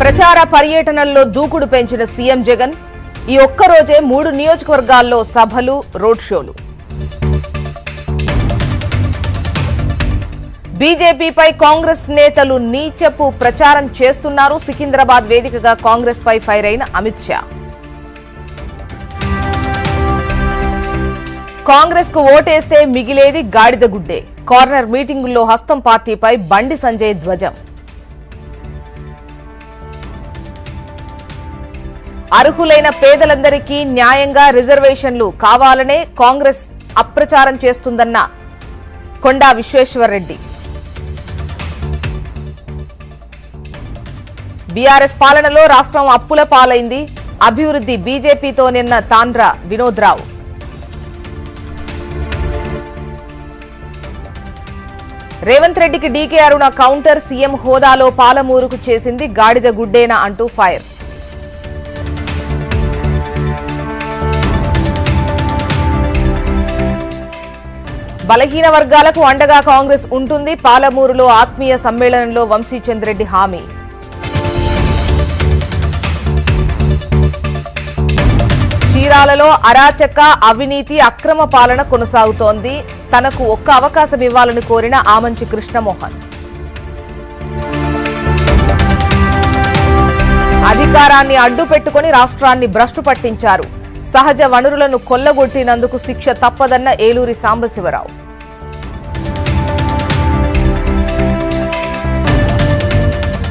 ప్రచార పర్యటనల్లో దూకుడు పెంచిన సీఎం జగన్ ఈ ఒక్కరోజే 3 నియోజకవర్గాల్లో సభలు, రోడ్ షోలు. బీజేపీపై కాంగ్రెస్ నేతలు నీచపు ప్రచారం చేస్తున్నారు. సికింద్రాబాద్ వేదికగా కాంగ్రెస్ పై ఫైర్ అయిన అమిత్ షా. కాంగ్రెస్ కు ఓటేస్తే మిగిలేది గాడిద గుడ్డే. కార్నర్ మీటింగుల్లో హస్తం పార్టీపై బండి సంజయ్ ధ్వజం. అర్హులైన పేదలందరికీ న్యాయంగా రిజర్వేషన్లు కావాలనే కాంగ్రెస్ అప్రచారం చేస్తుందన్న కొండా విశ్వేశ్వర్రెడ్డి. బీఆర్ఎస్ పాలనలో రాష్ట్రం అప్పుల పాలైంది. అభివృద్ధి బీజేపీతో నిన్న తాండ్ర వినోద్ రావు. రేవంత్ రెడ్డికి డీకే అరుణ కౌంటర్. సీఎం హోదాలో పాలమూరుకు చేసింది గాడిద గుడ్డేనా అంటూ ఫైర్. బలహీన వర్గాలకు అండగా కాంగ్రెస్ ఉంటుంది. పాలమూరులో ఆత్మీయ సమ్మేళనంలో వంశీచంద్రెడ్డి హామీ. చీరాలలో అరాచక, అవినీతి, అక్రమ పాలన కొనసాగుతోంది. తనకు ఒక్క అవకాశం ఇవ్వాలని కోరిన ఆమంచి కృష్ణమోహన్. అధికారాన్ని అడ్డుపెట్టుకుని రాష్ట్రాన్ని భ్రష్టు పట్టించారు. సహజ వనరులను కొల్లగొట్టినందుకు శిక్ష తప్పదన్న ఏలూరి సాంబశివరావు.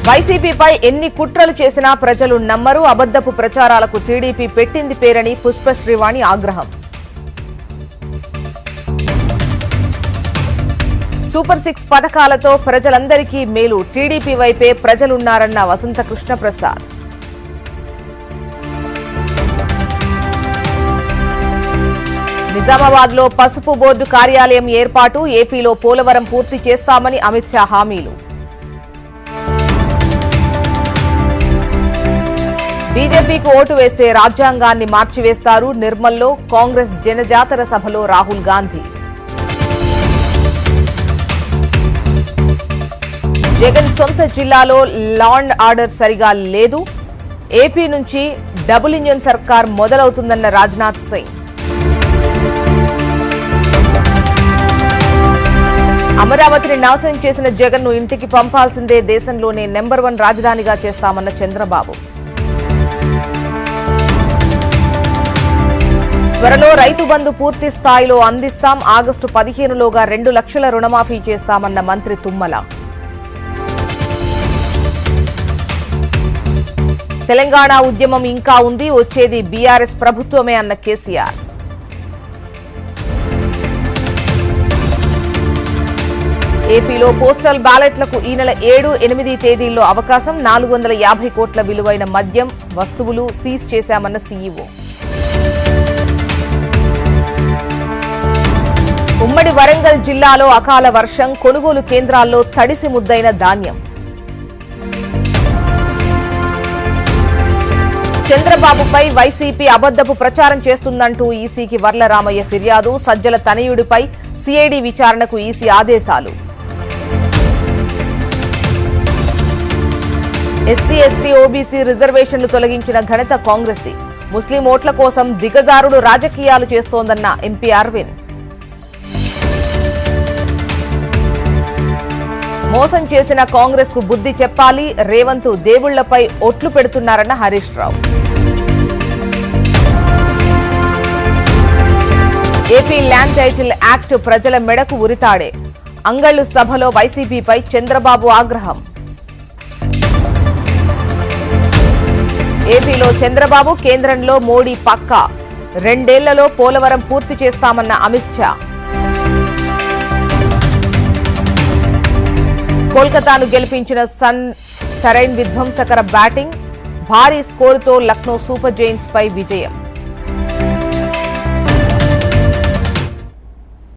వైసీపీపై ఎన్ని కుట్రలు చేసినా ప్రజలు నమ్మరు. అబద్దపు ప్రచారాలకు టీడీపీ పెట్టింది పేరని పుష్పశ్రీవాణి ఆగ్రహం. సూపర్ 6 పథకాలతో ప్రజలందరికీ మేలు. టీడీపీ వైపే ప్రజలున్నారన్న వసంత కృష్ణప్రసాద్. నిజామాబాద్ లో పసుపు బోర్డు కార్యాలయం ఏర్పాటు. ఏపీలో పోలవరం పూర్తి చేస్తామని అమిత్ షా హామీలు. బీజేపీకి ఓటు వేస్తే రాజ్యాంగాన్ని మార్చివేస్తారు. నిర్మల్లో కాంగ్రెస్ జనజాతర సభలో రాహుల్ గాంధీ. జగన్ సొంత జిల్లాలో లా అండ్ ఆర్డర్ సరిగా లేదు. ఏపీ నుంచి డబుల్ ఇంజన్ సర్కార్ మొదలవుతుందన్న రాజ్నాథ్ సింగ్. అమరావతిని నాశనం చేసిన జగన్ ను ఇంటికి పంపాల్సిందే. దేశంలోనే నెంబర్ 1 రాజధానిగా చేస్తామన్న చంద్రబాబు. త్వరలో రైతు బంధు పూర్తి స్థాయిలో అందిస్తాం. ఆగస్టు 15లోగా 2 లక్షల రుణమాఫీ చేస్తామన్న మంత్రి తుమ్మల. తెలంగాణ ఉద్యమం ఇంకా ఉంది. వచ్చేది బీఆర్ఎస్ ప్రభుత్వమే అన్న కేసీఆర్. ఏపీలో పోస్టల్ బ్యాలెట్లకు ఈ నెల 7, 8 తేదీల్లో అవకాశం. 450 కోట్ల విలువైన మద్యం, వస్తువులు సీజ్ చేశామన్న సీఈఓ. ఉమ్మడి వరంగల్ జిల్లాలో అకాల వర్షం. కొనుగోలు కేంద్రాల్లో తడిసి ముద్దైన ధాన్యం. చంద్రబాబుపై వైసీపీ అబద్దపు ప్రచారం చేస్తుందంటూ ఈసీకి వర్లరామయ్య ఫిర్యాదు. సజ్జల తనయుడిపై సిఐడి విచారణకు ఈసీ ఆదేశాలు. ఎస్సీ, ఎస్టీ, ఓబీసీ రిజర్వేషన్లు తొలగించిన ఘనత కాంగ్రెస్ది. ముస్లిం ఓట్ల కోసం దిగజారుడు రాజకీయాలు చేస్తోందన్న ఎంపీ అరవింద్. మోసం చేసిన కాంగ్రెస్ కు బుద్ధి చెప్పాలి. Revanth దేవుళ్లపై ఒట్లు పెడుతున్నారన్న Harish Rao. AP land title act ప్రజల మెడకు ఉరితాడే. అంగళ్లు సభలో వైసీపీపై చంద్రబాబు ఆగ్రహం. ఏపీలో చంద్రబాబు, కేంద్రంలో మోడీ పక్కా. 2 ఏళ్లలో పోలవరం పూర్తి చేస్తామన్న అమిత్ షా. కోల్కతాను గెలిపించిన సరైన్ విధ్వంసకర బ్యాటింగ్. భారీ స్కోరుతో లక్నో సూపర్ జైంట్స్ పై విజయం.